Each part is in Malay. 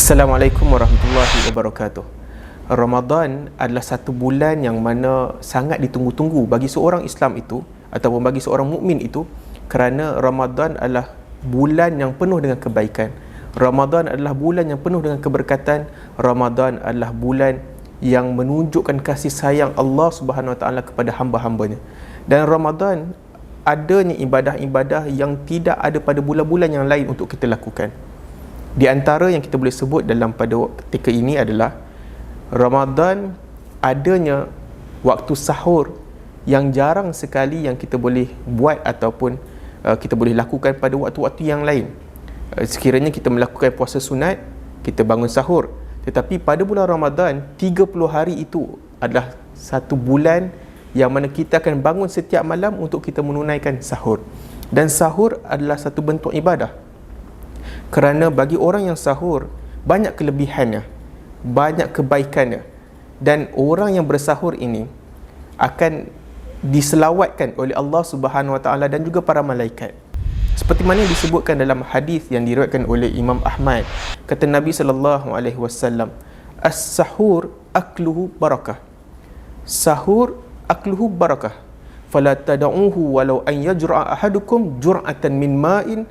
Assalamualaikum warahmatullahi wabarakatuh. Ramadan adalah satu bulan yang mana sangat ditunggu-tunggu bagi seorang Islam itu ataupun bagi seorang mukmin itu, kerana Ramadan adalah bulan yang penuh dengan kebaikan. Ramadan adalah bulan yang penuh dengan keberkatan. Ramadan adalah bulan yang menunjukkan kasih sayang Allah Subhanahu Wa Taala kepada hamba-hambanya. Dan Ramadan adanya ibadah-ibadah yang tidak ada pada bulan-bulan yang lain untuk kita lakukan. Di antara yang kita boleh sebut dalam pada ketika ini adalah Ramadan adanya waktu sahur yang jarang sekali yang kita boleh buat ataupun kita boleh lakukan pada waktu-waktu yang lain. Sekiranya kita melakukan puasa sunat, kita bangun sahur. Tetapi pada bulan Ramadan, 30 hari itu adalah satu bulan yang mana kita akan bangun setiap malam untuk kita menunaikan sahur. Dan sahur adalah satu bentuk ibadah. Kerana bagi orang yang sahur, banyak kelebihannya, banyak kebaikannya. Dan orang yang bersahur ini akan diselawatkan oleh Allah Subhanahu Wa Taala dan juga para malaikat. Seperti mana yang disebutkan dalam hadis yang diriwayatkan oleh Imam Ahmad, kata Nabi SAW, "As-sahur akluhu barakah." Sahur akluhu barakah. "Fala tad'uhu walau an yajra'a ahadukum jur'atan min ma'in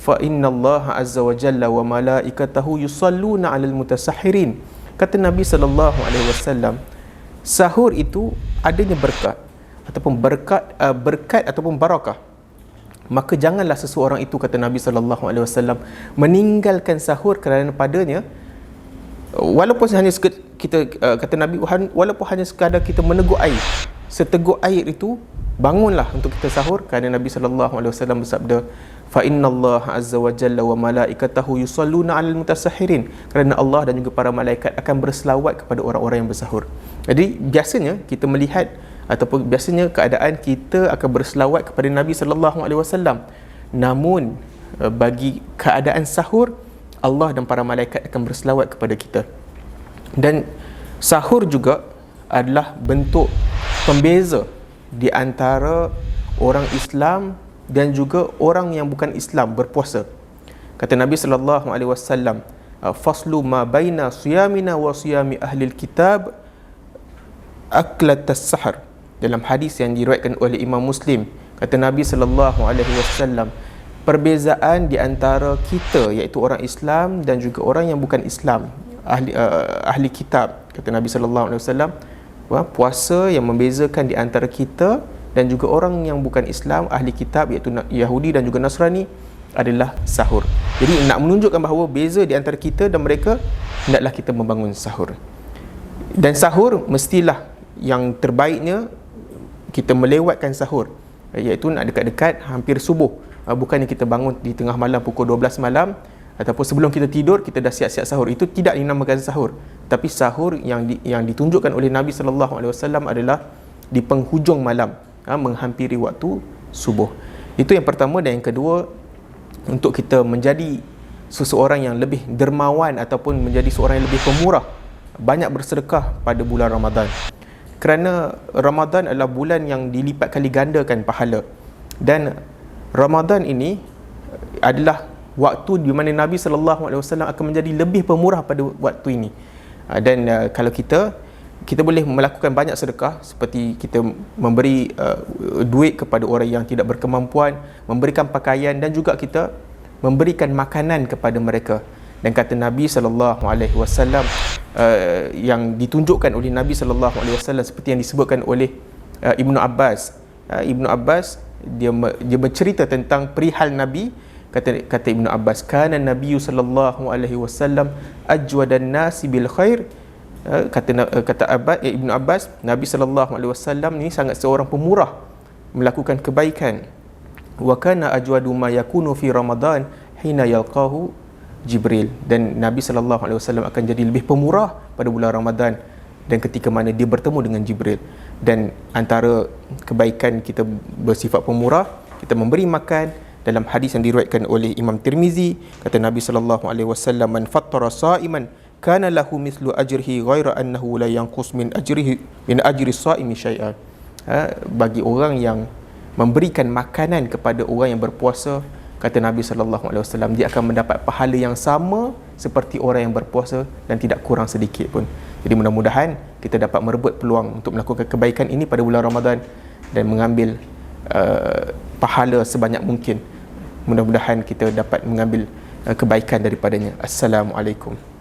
fa inna Allah azza wa jalla wa malaikatahu yusalluna 'alal mutasahhirin." Kata Nabi SAW, sahur itu adanya berkat ataupun berkat ataupun barakah. Maka janganlah seseorang itu, kata Nabi SAW, meninggalkan sahur kerana padanya, walaupun hanya kita kata Nabi, walaupun hanya sekadar kita meneguk air, seteguk air itu, bangunlah untuk kita sahur, kerana Nabi SAW bersabda, "Fa innallaha azza wa jalla wa malaikatahu yusalluna 'alal mutasahhirin." Kerana Allah dan juga para malaikat akan berselawat kepada orang-orang yang bersahur. Jadi biasanya kita melihat ataupun biasanya keadaan kita akan berselawat kepada Nabi SAW. Namun bagi keadaan sahur, Allah dan para malaikat akan berselawat kepada kita. Dan sahur juga adalah bentuk pembeza di antara orang Islam dan juga orang yang bukan Islam berpuasa. Kata Nabi SAW, "Faslu ma baina siyamina wa siyami ahli kitab aklatas sahar." Dalam hadis yang diriwayatkan oleh Imam Muslim, kata Nabi SAW, perbezaan di antara kita, iaitu orang Islam dan juga orang yang bukan Islam, ahli kitab, kata Nabi SAW, puasa yang membezakan di antara kita dan juga orang yang bukan Islam, ahli kitab, iaitu Yahudi dan juga Nasrani, adalah sahur. Jadi nak menunjukkan bahawa beza di antara kita dan mereka, hendaklah kita membangun sahur. Dan sahur mestilah yang terbaiknya kita melewatkan sahur, iaitu nak dekat-dekat hampir subuh. Bukannya kita bangun di tengah malam pukul 12 malam ataupun sebelum kita tidur kita dah siap-siap sahur. Itu tidak dinamakan sahur. Tapi sahur yang ditunjukkan oleh Nabi SAW adalah di penghujung malam, menghampiri waktu subuh. Itu yang pertama. Dan yang kedua, untuk kita menjadi seseorang yang lebih dermawan ataupun menjadi seorang yang lebih pemurah, banyak bersedekah pada bulan Ramadan. Kerana Ramadan adalah bulan yang dilipat kali gandakan pahala. Dan Ramadan ini adalah waktu di mana Nabi SAW akan menjadi lebih pemurah pada waktu ini. Dan kalau kita boleh melakukan banyak sedekah, seperti kita memberi duit kepada orang yang tidak berkemampuan, memberikan pakaian, dan juga kita memberikan makanan kepada mereka. Dan kata Nabi SAW, yang ditunjukkan oleh Nabi SAW, seperti yang disebutkan oleh Ibnu Abbas. Ibnu Abbas dia bercerita tentang perihal Nabi. Kata Ibnu Abbas, "Kana Nabi SAW ajwadan nasi bil khair." Kata Ibnu Abbas, Nabi SAW ni sangat seorang pemurah melakukan kebaikan. "Wa kana ajwadu ma yakunu fi Ramadan hina yalqahu Jibril." Dan Nabi SAW akan jadi lebih pemurah pada bulan Ramadan dan ketika mana dia bertemu dengan Jibril. Dan antara kebaikan kita bersifat pemurah, kita memberi makan. Dalam hadis yang diriwayatkan oleh Imam Tirmizi, kata Nabi SAW, "Man fattara sa'iman kana lahu mithlu ajrihi ghaira annahu la yanqus min ajri sa'imi syai'an." Bagi orang yang memberikan makanan kepada orang yang berpuasa, kata Nabi SAW, dia akan mendapat pahala yang sama seperti orang yang berpuasa dan tidak kurang sedikit pun. Jadi mudah-mudahan kita dapat merebut peluang untuk melakukan kebaikan ini pada bulan Ramadan dan mengambil pahala sebanyak mungkin. Mudah-mudahan kita dapat mengambil kebaikan daripadanya. Assalamualaikum.